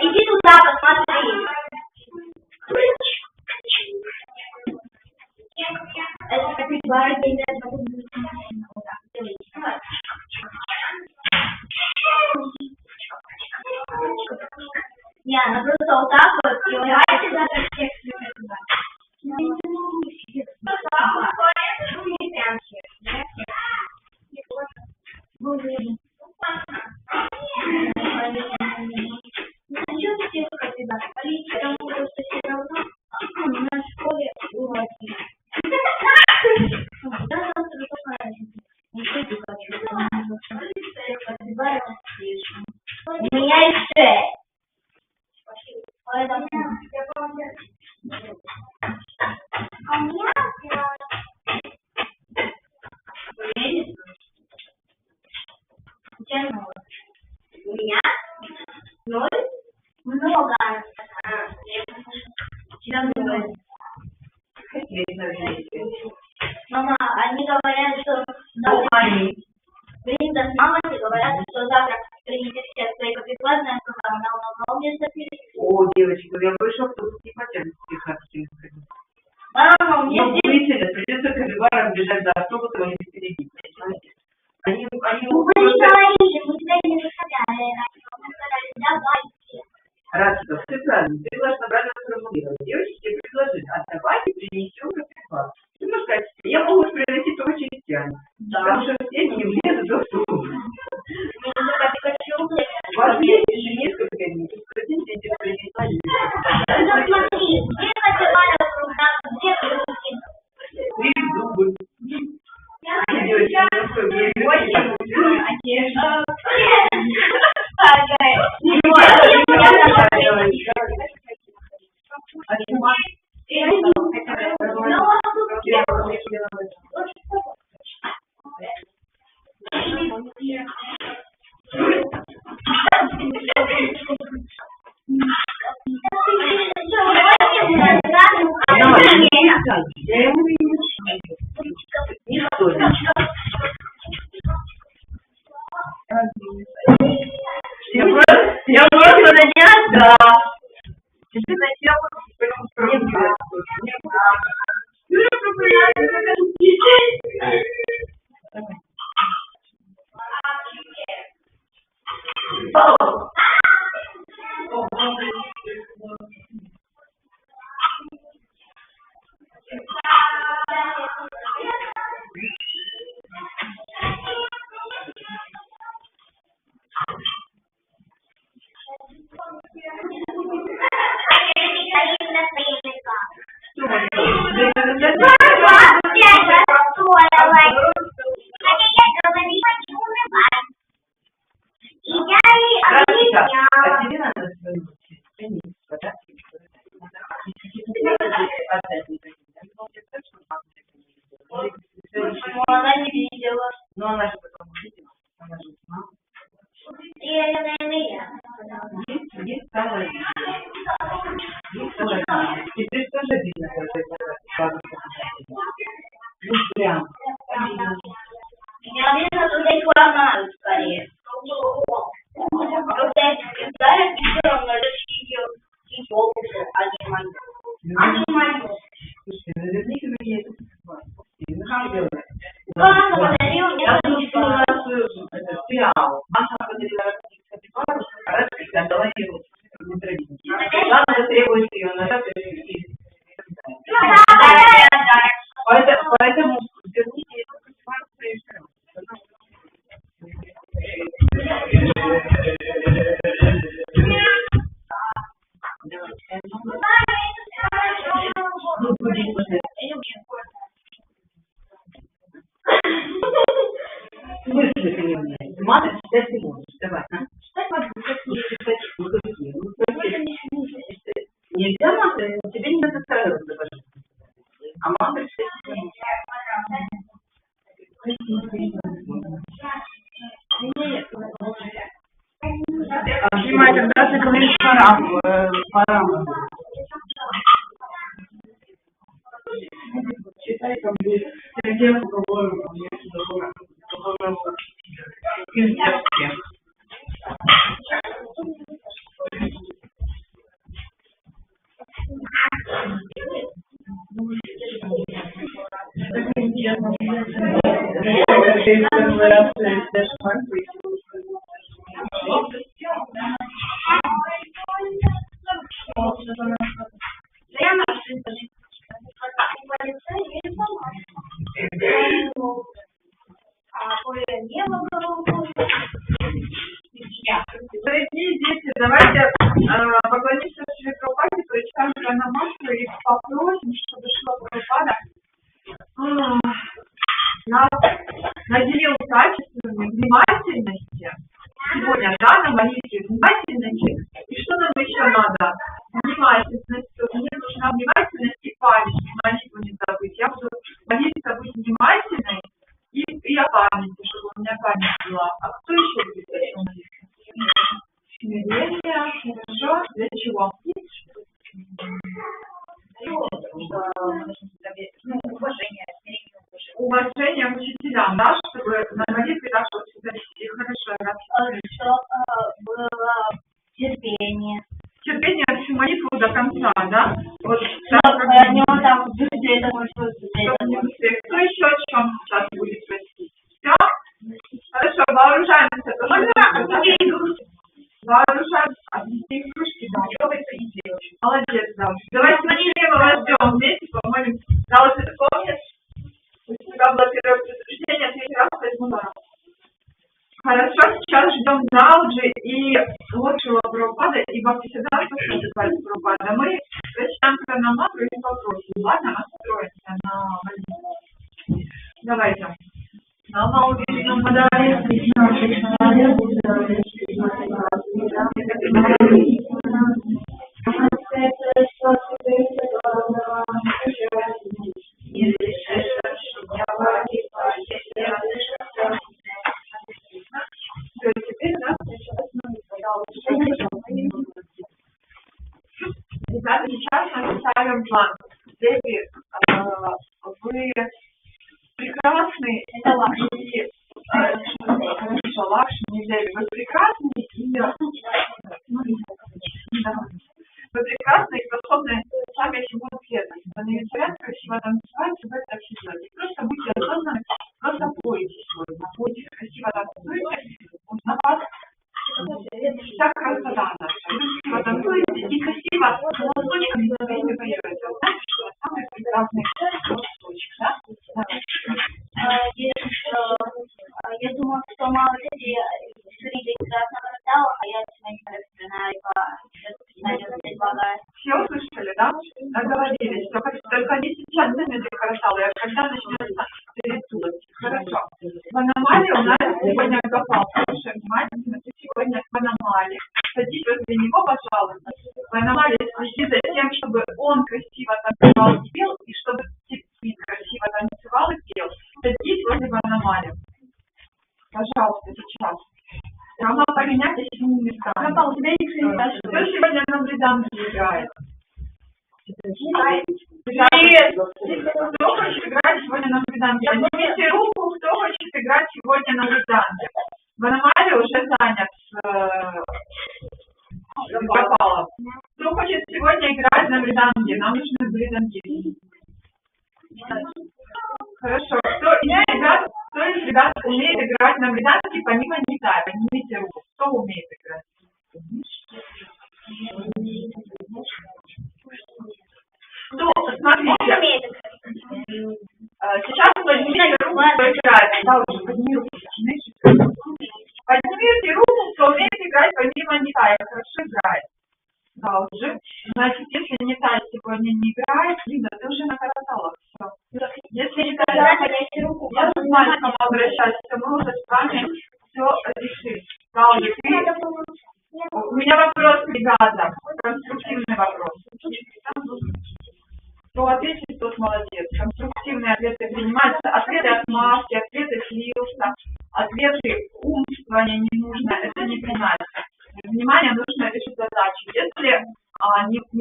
Иди туда, посмотри. Это капибара делает. Не, она просто вот так вот, и давайте даже всех сюда. У меня есть 6. А у меня 5. У меня 0. Много. Мама, они говорят, что Линда с мамой говорят, что завтра принесите все свои капиталы, когда она много места перейдет. О, девочка, я больше автобус не потянут в Техасе. Мама, мне придется капибарам бежать до автобуса, они впереди. Они мы говорили, мы тебя не заставляли, мы сказали, давайте. Радчиков, ты правильно, ты должна правильно сформулировать. Девочки тебе предложили, а давайте принесем капибар. Ты можешь сказать, я могу приносить только частями, потому что все не влезут в автобус. У вас есть еще несколько месяцев, хотите эти принести? Ну смотри, где капибара кругом, где круги? Три зубы. Девочки, я просто на не отдам. Если начал, она не видела. Но она же потом увидела. Она же узнала. Есть самое видно. Теперь тоже видно, что это ну прям. Я вижу, что здесь ломают скорее. Когда я сказала, что он может чьи опыты, а не мои. Они мои. Слушай, наверняка у меня есть Мама подарила мне это сериал. маты читать ты можешь. Давай, а? Читать маты, читать какие? Нельзя маты, тебе не надо сразу говорить. А маты читать Снимайте, даже говорит пора. Читай там будет. Я поговорю, Дорогие дети, давайте поклонимся Шри Прабхупаде, прочитаем Пранамантру и попросим, чтобы Шрила Прабхупада нас наделил качествами внимательности. Сегодня, да, на молитве внимательности. И что нам еще надо? Внимательность. Мне нужна внимательность и память. Молитву не забыть. Я буду молиться быть внимательной и о памяти, чтобы у меня память была. А кто еще будет еще молиться? Смирение. Хорошо. Для чего? Уважение к учителям, да, чтобы на молитве так вот себя вести. Хорошо. Что было терпение. Терпение всю молитву до конца, да? Вот там быстрее такой, что кто еще о чем сейчас будет просить? Все? Хорошо, вооружаемся. Вооружаемся. Отнести игрушки, да. Молодец, да. Давайте мы ждем вместе, помолим. Да, вот это помнишь? У тебя было первое предупреждение, третий раз возьму на руку. Хорошо, сейчас ждем Джауджи и лучшего Прабхупада и Бхактисиддханта Прабхупада. Мы прочитаем Пранамантру и попросим. Ладно, настроимся на молитву. Давайте. Нама Вишну Падае Кришна Кришна Теперь нас сейчас мы ставим план. Дети, вы прекрасны. Это Лакшми. Хорошо, Лакшми, Деви, вы прекрасны вы прекрасны и способны сами всему следовать. Вы на вечерах красиво танцевать, вы это все делаете. Просто будьте осознанны, просто пойте сегодня. Будьте красиво танцуете. На вас вся красота наша. Красиво танцуете и красиво голосочками своими поете. Знаете, что самый прекрасный голосочек, да? Я думаю, что мало людей зрителей красного металла, а я сегодня вспоминаю все услышали, да? Договорились. Только не сейчас заметили красавы, а когда начнется рисунок. Хорошо. В аномалии у нас сегодня Гопал. Слушай внимательно, ты сегодня в аномалии. Садись возле него, пожалуйста. В аномалии следи за тем, чтобы он красиво танцевал и пел, и чтобы ты красиво танцевал и пел. Садись возле аномалии. Пожалуйста, сейчас. Равно поменяйтесь с ними местами. Гопал, тебя никто не спрашивает. Кто сегодня на бриданте играет? Кто хочет играть сегодня на бриданте? Поднимите руку, кто хочет играть сегодня на бриданте. В аномалии уже занят Гопалом. Кто хочет сегодня играть на бриданте? Нам нужны бридантисты. Хорошо. Кто из ребят умеет играть на бриданте помимо гитары? Поднимите руку. Кто умеет играть? Ну, смотрите. Сейчас поднимите руку, кто играет. Да, уже подними руку. Поднимите руку, кто умеет играть помимо гитары. Хорошо играет. Да, уже. Значит, если Нитай сегодня не играет, Лида, ты уже накатала. Все. Если Нитай, я знаю, к кому обращаться, мы уже с вами все Даужи, у меня вопрос, ребята, конструктивный вопрос. Кто ответит, тот молодец. Конструктивные ответы принимаются. Ответы отмазки, ответы слился, ответы умствования не нужно, это не принимается. Внимание, нужно решить задачу. Если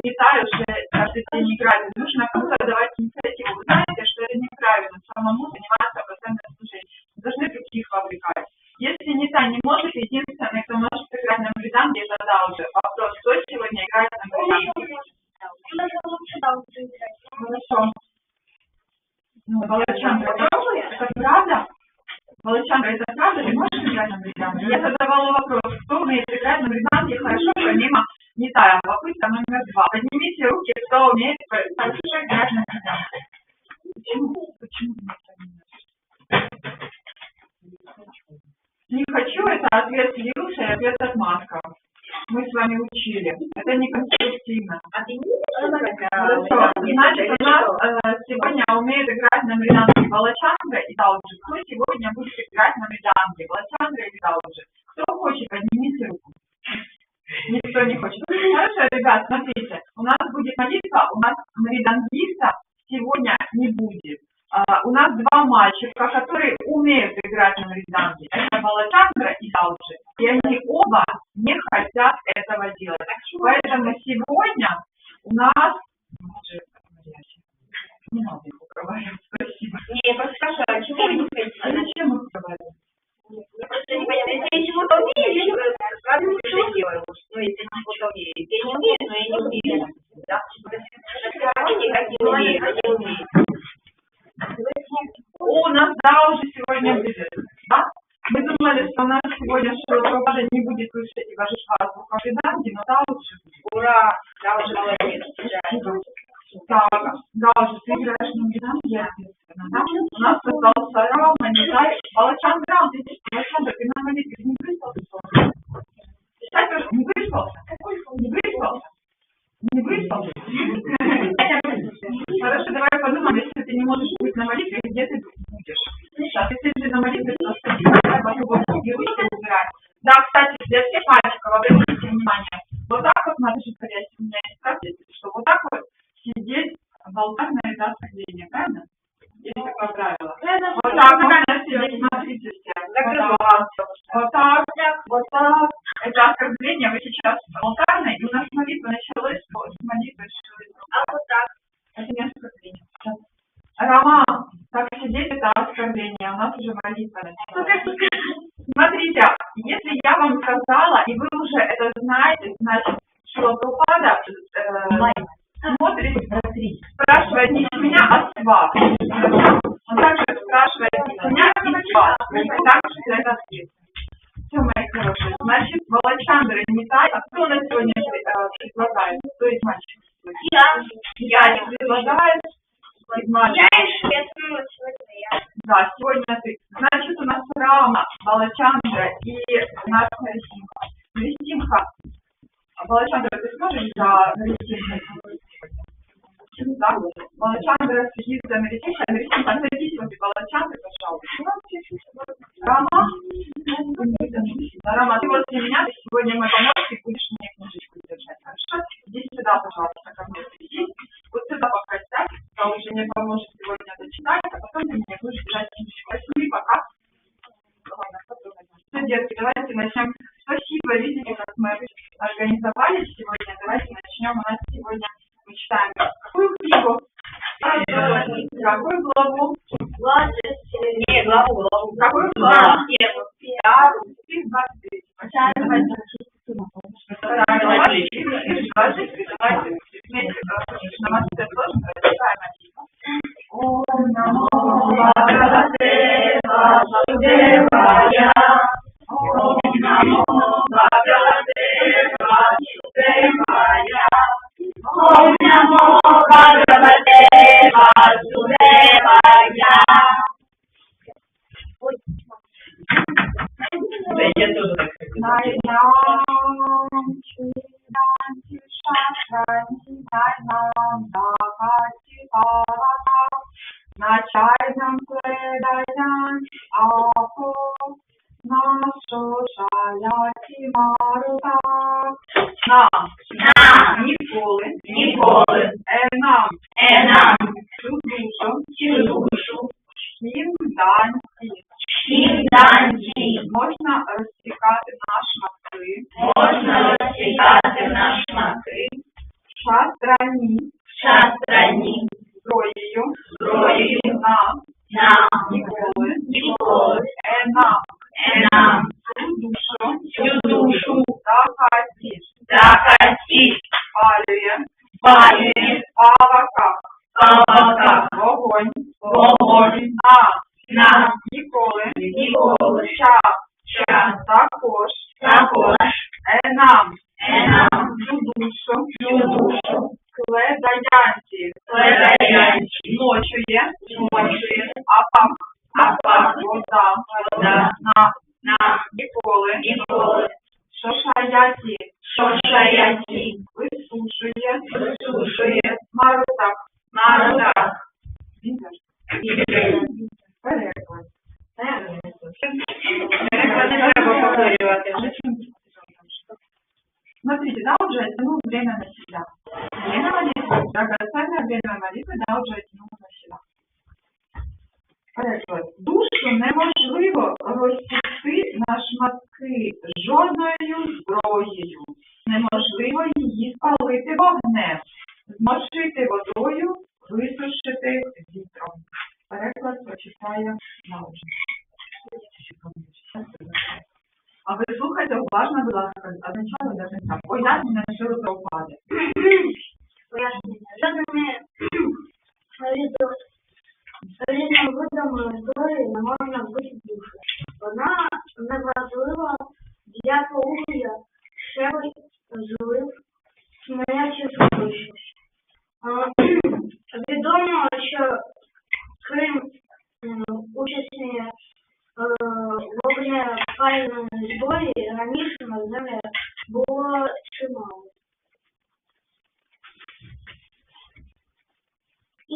не та уже ответы неправильно, нужно кому-то давать инициативу. Вы знаете, что это неправильно, самому заниматься процентным служением. Должны других вовлекать. Если не та не может, единственное, кто может играть на британке, это Даужи. Вопрос, кто сегодня играет на британке? Хорошо. Волочандра, это правда? Волочандра, это правда? Ты можешь играть на британке? Я задавала вопрос, кто умеет играть на британке хорошо, помимо Нитая. Попытка номер 2. Поднимите руки, кто умеет хорошо играть на британке. Почему? Не хочу, это ответ слился и ответ отмазка. Мы с вами учили. Это не конструктивно. Хорошо. Значит, у нас сегодня умеют играть на британке Волочандра и Даужи. Кто сегодня будет играть на британке? Волочандра или Даужи? Кто хочет, поднимите руку. Никто не хочет. Хорошо, ребят, смотрите. У нас будет молитва, у нас британгиста сегодня не будет. У нас два мальчика, которые умеют играть на британке. Это Волочандра и Даужи. И они оба не хотят этого делать. Поэтому сегодня у нас... Не надо их уговаривать, спасибо. Не, я просто спрашиваю, а чего вы не хотите? А зачем их уговаривать? Я просто не понимаю, если я чего-то умею, я сразу что делаю. Ну, если я чего-то умею. Я не умею, но я не умею. Да? Никак не умею, я не умею. У нас Даужи сегодня будет, да? Мы думали, что у нас сегодня что-то не будет слышать и вожить воздух в британке, но Даужи будет. Ура! Даужи молодец. Так, Даужи, ты играешь на британке, да? У нас остался Рама, Нитай, Волочандра, Волочандра, ты на молитве не выспался? Не выспался? Не выспался? Не выспался? Хорошо, давай подумаем, если ты не можешь быть на молитве, где ты будешь? Так, если ты на молитве, то давай попробуем убирать. Да, кстати, для всех мальчиков, обратите внимание, вот так вот надо же стоять, у меня есть правда, что вот так вот сидеть в алтарь на этап сожаления, правильно? Есть такое правило. Вот так можно сидеть, смотрите все. Вот так, вот так. Это оскорбление, вы сейчас алтарное, и у нас молитва началась с молитвы. А вот так. Это не оскорбление. Рома, так сидеть это оскорбление, у нас уже молитва началась. Смотрите, если я вам сказала, и вы уже это знаете, значит, что Прабхупада смотрит, спрашивает не с меня, а с вас. Он также спрашивает не с меня, а с вас. Вы также за это ответственны. Все, мои хорошие. Значит, Волочандра и Нитай. А кто на сегодня предлагает? Кто из мальчиков? Я не предлагаю. Да, сегодня ты. Значит, у нас Рама, Волочандра и наш Нарисимха. Нарисимха. Волочандра, ты сможешь за Нарисимха? Да. Волочандра следит за Нарисимха. Нарисимха, садись возле Волочандры, пожалуйста. Рама. Рама, ты возле меня, ты сегодня мой помощник, будешь мне книжечку держать. Хорошо? Иди сюда, пожалуйста, ко мне садись. Вот сюда пока сядь, а уже мне поможет сегодня зачитать, а потом ты мне будешь держать книжечку. Возьми пока. Ладно, все, детки, давайте начнем. Спасибо, видите, как мы организовались сегодня. Давайте начнем. У нас сегодня мы читаем какую книгу? Какую главу? Не, главу. Какую главу? Пиару. 23. Намасте сложно, Ом намо Бхагавате Васудевая. Ом намо Бхагавате Васудевая. Ом намо Бхагавате Васудевая. Да, я тоже так на чайном предаянь, апо, нашу шаяті марута. Нам ніколи Енам цю душу всім данці можна розсікати на шматки шастрані зброєю на ніколи енам цю душу такаті палює паваках вогонь на ніколи також енам цю душу кледаянці ночує апак вода на ніколи шошаяті висушує марутак. Переклад. Переклад не треба повторювати. Смотрите, да, уже оттянул время на себя. Время молитвы, драгоценное время молитвы, да, уже оттянул на себя. Переклад. Душу неможливо розсікти на шматки жодною зброєю. Неможливо її спалити вогнем, змочити водою, висушити вітром. Переклад прочитає научно. А ви слухайте уважно, будь ласка, від начала до кінця. Пояснення, що це упаде. Жодними видами зброї не можна вбити душу. Вона невразлива для полум'я, щебель, злив, сміячи сховище. Відомо, що крім участі вогнепальної зброї раніше на землі було чимало.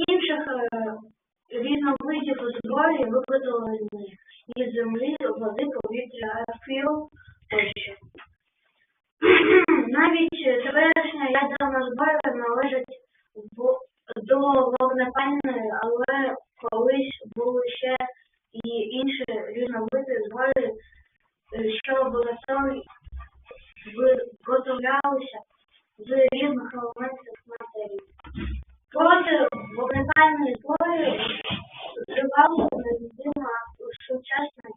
Інших різновидів зброї виготовлені із землі, води, повітря, ефіру тощо. Навіть теперішня ядерна зброя належить до вогнепальної, але колись були ще і інші різновиди зброї, що виготовлялися з різних елементів матерії. Проти вогнепальної зброї вживалася невідома у сучасній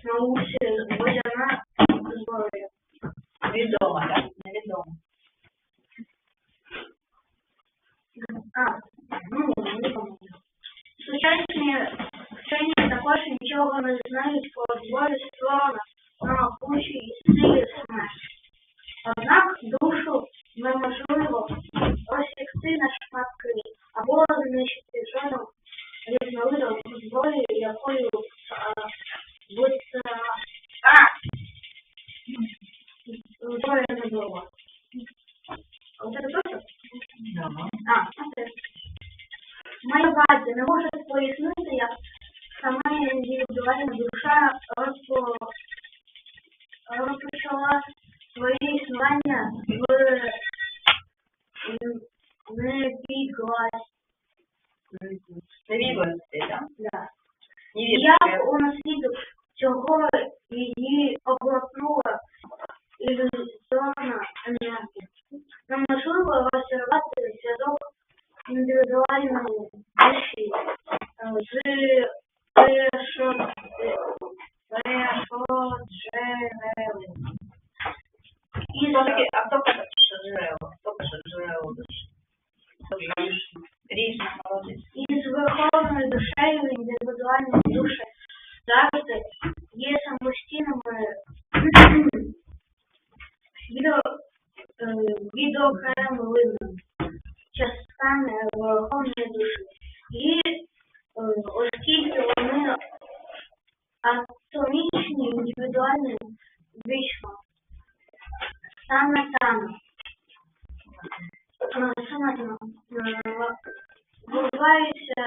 науці водяна зброя. Відомо, так? Невідомо. Невідомо. Сучасні вчені також нічого не знають про зброю створена на кучі силі смерті. Однак душу неможливо розсікти на шматки або знищити жодним різновидом зброї, якою зброя не була. Ось це точно? Окей. Моя база не може пояснити, як сама індивідуальна душа розпочала своє існування в Невігласті, так? Да. Як унаслідок цього її оглотнула ілюзорна енергія. Неможливо розірвати зв'язок індивідуальної душі з першоджерелом. А хто каже, що джерело? Хто каже джерело душі? Різно, молодець. Із верховною душею індивідуальні душі завжди є самостійними відокремленими частками верховної душі. І оскільки вони атомічні, індивідуальні, вічно, саме відбуваються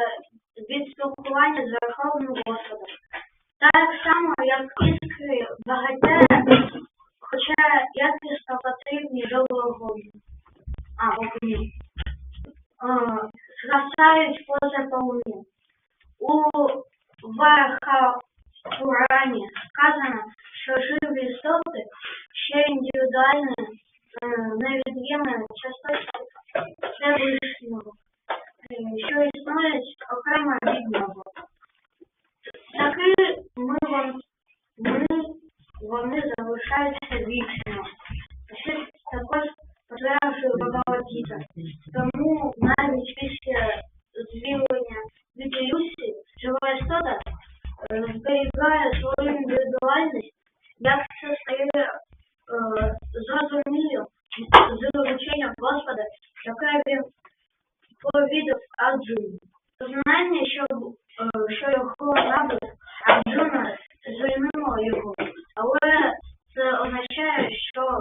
від спілкування з Верховним Господом. Так само, як іскри багаття сніжового вогню. Зростають поза полум'я. У Вархапурані сказано, що живі істоти ще індивідуальні, невід'ємні часточки Всевишнього, що існують окремо від нього. Таки вони залишаються вічно. Це також підтверджує Бхагавад-гіта. Тому навіть після звільнення від ілюзії жива істота зберігає свою індивідуальність, як це стає зрозуміло з врученням Господа, яке він повідав Арджуні. Знання, що його набув Арджуна, звільнило його, але це означає, що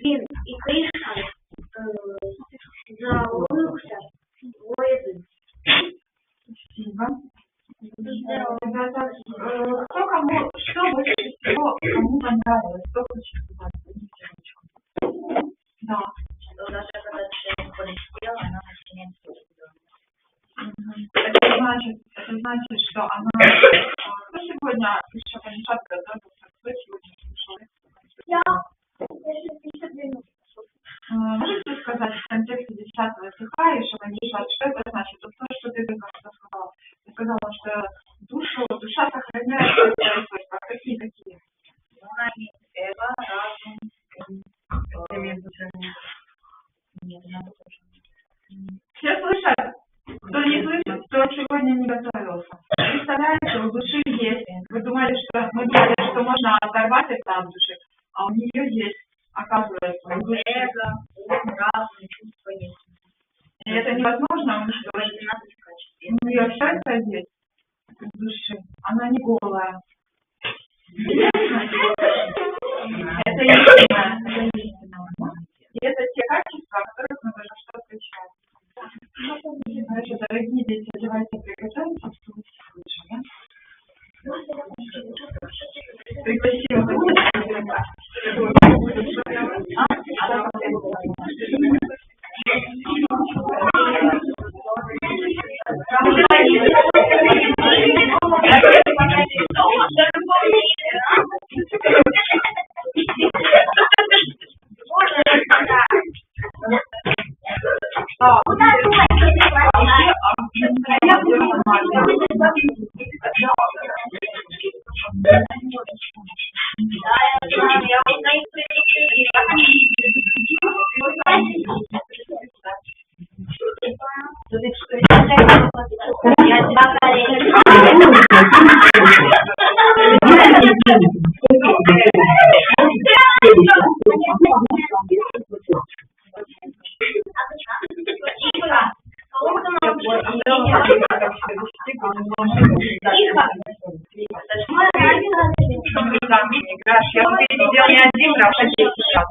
він і Кришна залився воєдин. Ребята, что больше всего кому понравилось? Кто хочет сказать? Да. Даже когда человек полетел, она начинает Это значит, что она... Ну, сегодня еще Панишат готовился, кто сегодня слушал? Я 50 минут. Можете сказать в контексте 10-го стиха и Шабанишат, что это значит? Вот то, что ты только что сказала. Ты сказала, что душа сохраняет свой свойства. Какие такие? эго, разум, Все слышат? Кто не слышит, кто сегодня не готовился. Представляете, у души есть. Мы думали, что можно оторвать это от души, а у нее есть, оказывается, у души. эго, разум, чувство есть. И это невозможно уничтожить. У нее все это есть в душе. Она не голая. Это истина. И это те качества, о которых мы только что встречали. Хорошо, дорогие дети, давайте приготовимся, чтобы все слышали. Пригласим. Я видел не один раз, а 10 раз.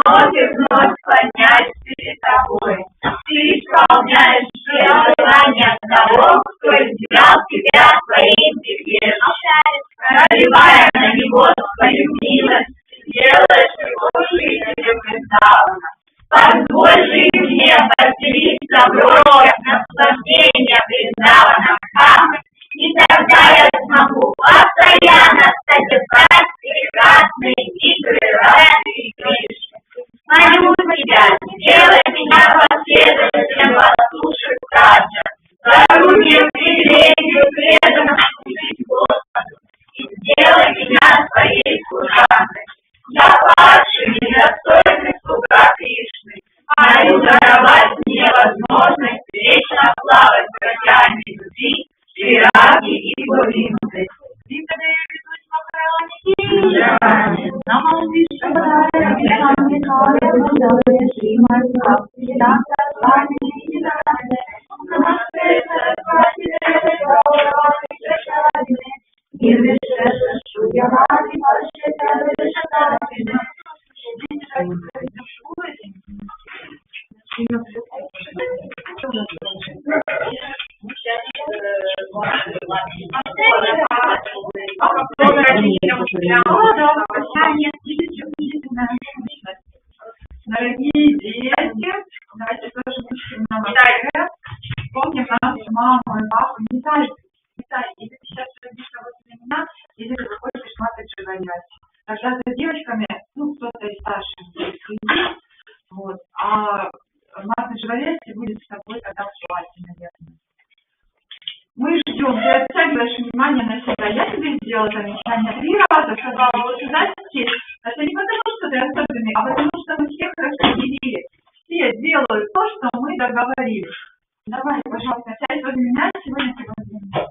вновь и вновь склоняюсь перед тобой. Ты исполняешь все добро и наслаждение признавано Богом, и тогда я смогу постоянно созерцать прекрасные игры радости Кришны. Молю тебя, сделай меня последователем послушных Раджа, даруй мне привилегию преданно служить Господу, и сделай меня своей служанкой. Я падший, недостойный слуга Кришны, молю даровать мне возможность вечно плавать в океане любви, вираги и глубины. Дорогие дети, давайте тоже будем на модели. Помним нашу маму и папу. Не дай, если ты сейчас родишь кого-то для меня, или ты захочешь матать живоять. Тогда за девочками, кто-то из старших следит, вот, а матать живоять будет с тобой тогда в платье, наверное. Мы ждем, ты оттягиваешь внимание на себя. Я тебе сделала замечание 3 раза, сказала, вот сюда сесть. Это не потому, что ты особенный, а потому, что мы всех распределили. Все делают то, что мы договорились. Давай, пожалуйста, сядь возле меня, сегодня ты возле меня.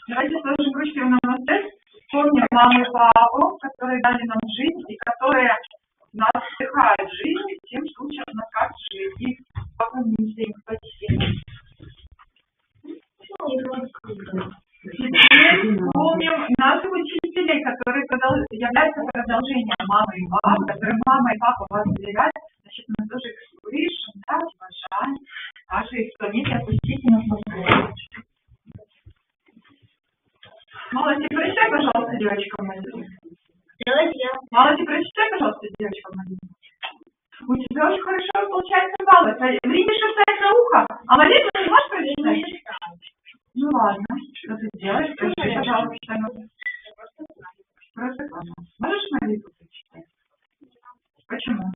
Давайте сложим ручки в намасте. Помним маму и папу, которые дали нам жизнь и которые нас вдыхают жизнью, тем, что учат нас как жить. И поклонимся им, спасибо. Теперь помним наших учителей, которые являются продолжением мамы и папы, которые мама и папа вас доверяют, значит, мы тоже их слышим, да, уважаем, также их склоните, отпустите нас на свою. Молодцы, прочитай, пожалуйста, девочка моя. Молодцы, прочитай, пожалуйста, девочка моя. У тебя очень хорошо получается баллы. Время шептать на ухо, а молитву не можешь прочитать? Ну ладно, что ты делаешь? Прочитай, пожалуйста. Просто ладно. Можешь молитву прочитать? Почему?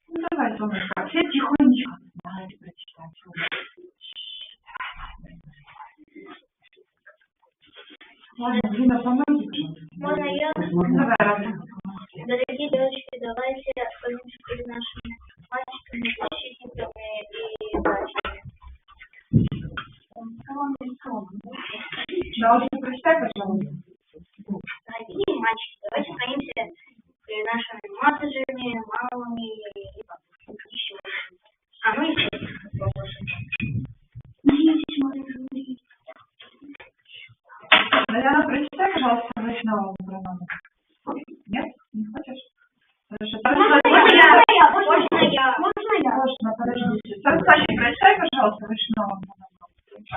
Ну давай, солнышко, все тихонечко. Давайте прочитать. Ладно, Лина, помоги. Можно я? Давай, Равна. Дорогие девочки, давайте склонимся перед нашими мальчиками, защитниками и братьями. Да, вот прочитай, пожалуйста. Дорогие мальчики, давайте склонимся перед нашими матушками, мамами и еще. Ну и Наверное, прочитай, пожалуйста, ночного программу. Нет? Не хочешь? Хорошо. Можно, подождите. Саша, прочитай, пожалуйста, ночного программу.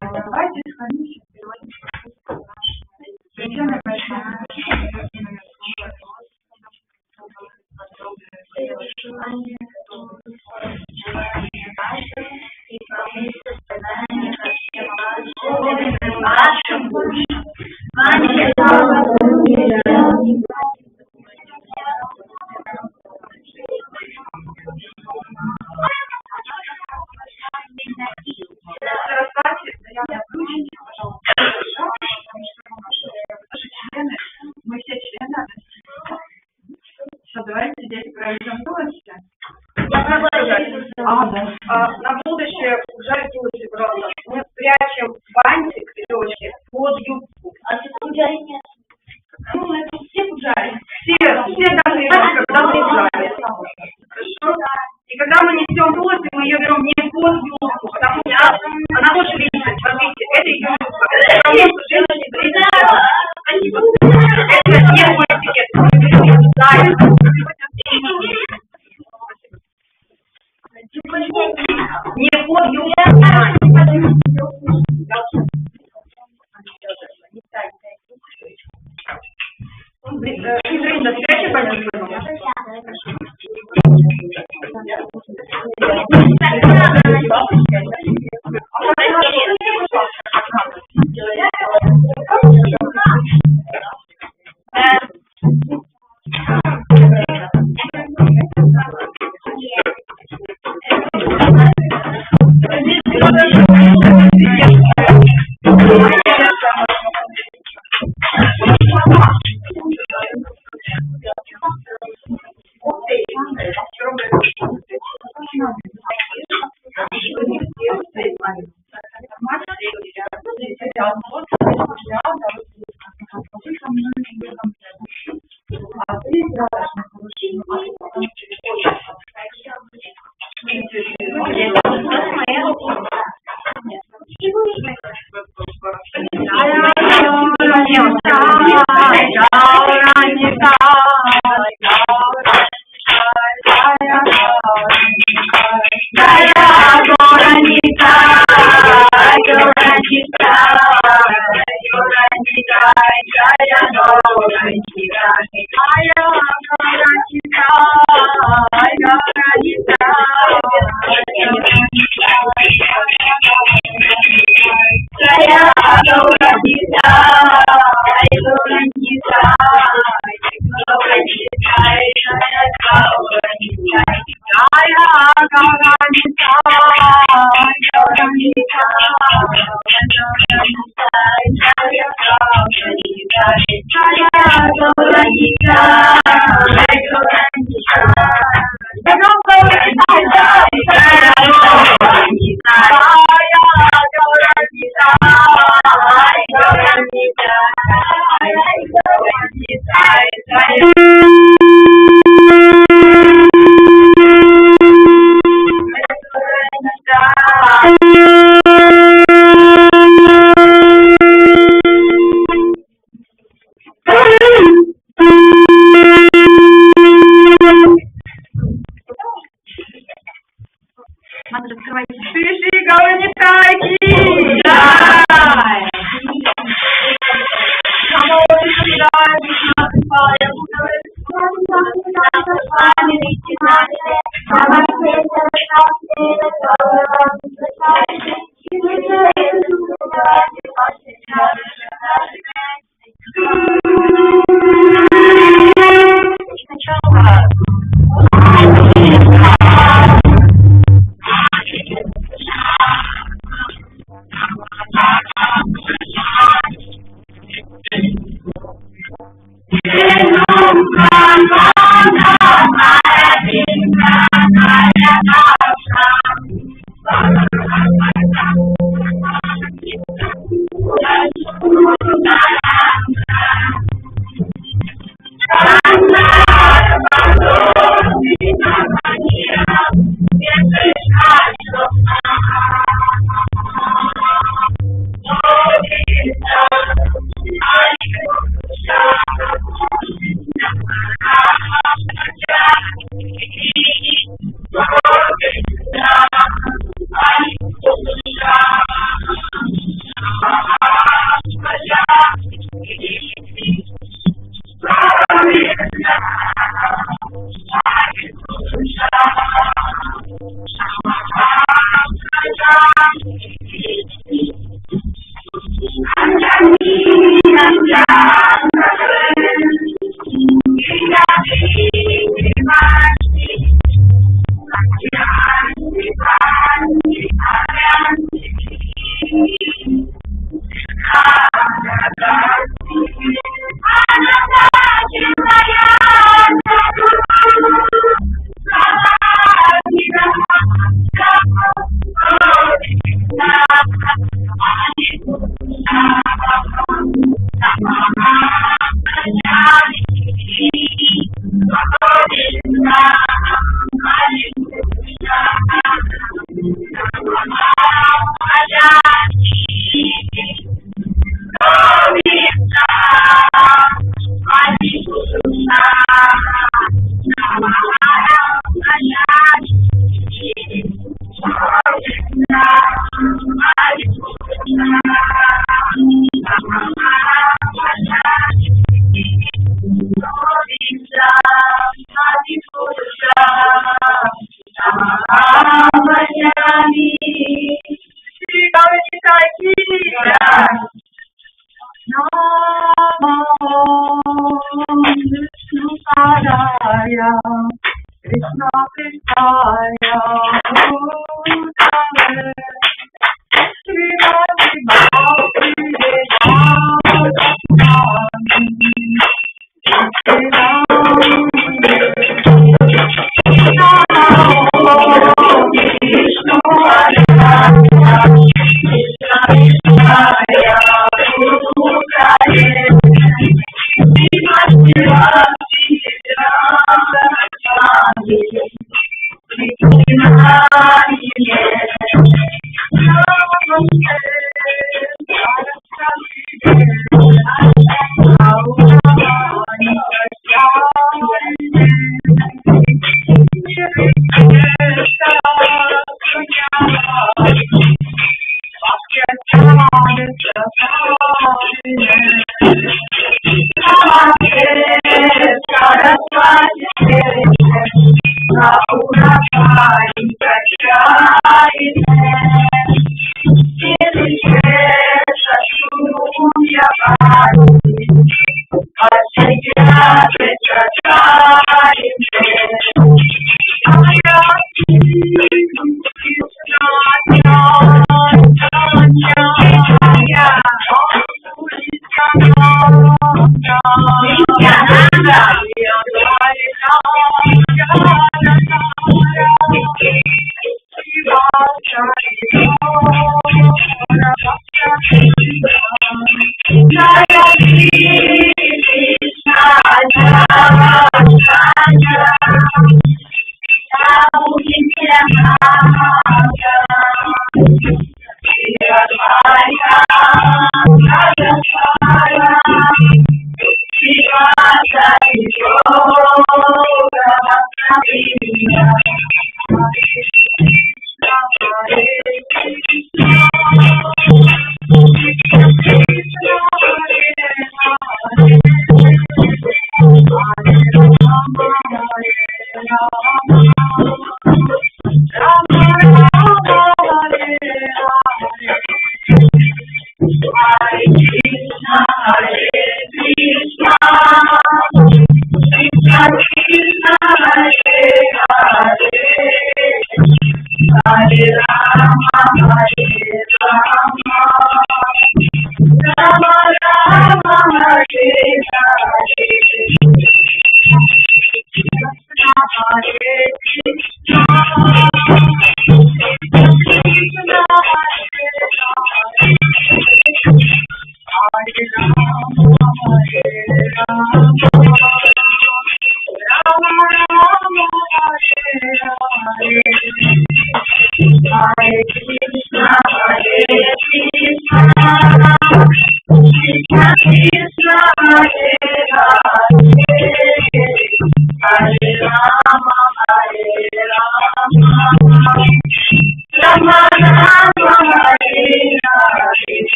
Давайте сходимся, переводим причины ночного. Мы все члены. Давайте здесь проведем новости. На будущее жаркие пожалуйста. Мы спрячем бантик девочки под юбку. А ты пуджари нет? Ну, это все пуджари. Все даже немножко пуджари. Хорошо? И когда мы несем плоть, мы ее берем не под юбку, потому что она может видеть. Смотрите, это ее юбка. Потому что женщины говорят, это не мой этикет. Мы берем ее туда. Не под юбку. Спрячь, понятно.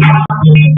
Yeah.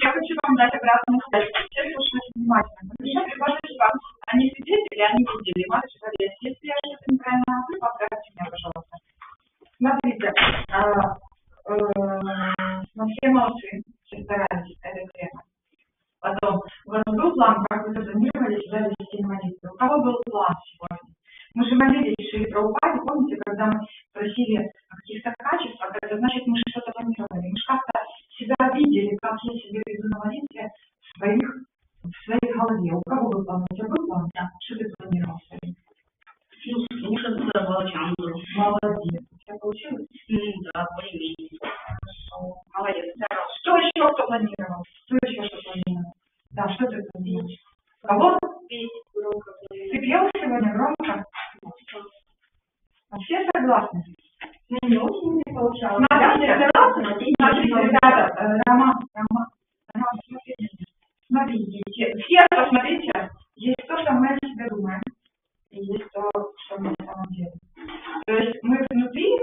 Я хочу вам дать обратную связь. Все слушают внимательно. Я предложу вам, они свидетели, они видели. Мать говорит, если я что-то неправильно говорю, поправьте меня, пожалуйста. Смотрите, на все молодцы, все старались, это верно. Потом, у вас был план, как вы запланировали сюда вести молитву? У кого был план сегодня? Мы же молились, решили про упаде, помните, когда мы просили о каких-то качествах, это значит, мы что-то планировали. Мы же как-то себя видели, как я себе веду на молитве в своей голове. У кого был план? У тебя был план? Да. Что ты планировал в своей? Ну, что это было чангуру. Молодец. У тебя получилось? Да, более-менее. Хорошо. Молодец. Что еще кто планировал? Кто еще что планировал? Да, что ты планировал? Кого? Петь громко. Ты пел сегодня громко? А все согласны? Не очень не получалось. Смотрите, ребята, Рома, смотрите, все посмотрите, есть то, что мы о себе думаем, и есть то, что мы на самом деле. То есть мы внутри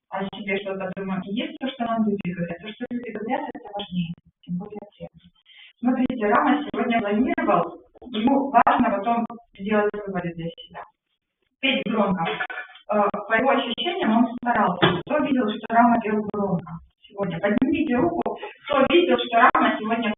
о себе что-то думаем, и есть то, что нам люди говорят. То, что люди говорят, это важнее, тем более всем. Смотрите, Рома сегодня планировал, ему важно потом сделать выводы для себя. Петь громко. По его ощущениям он старался. Кто видел, что Рома пел громко сегодня? Поднимите руку, кто видел, что Рома сегодня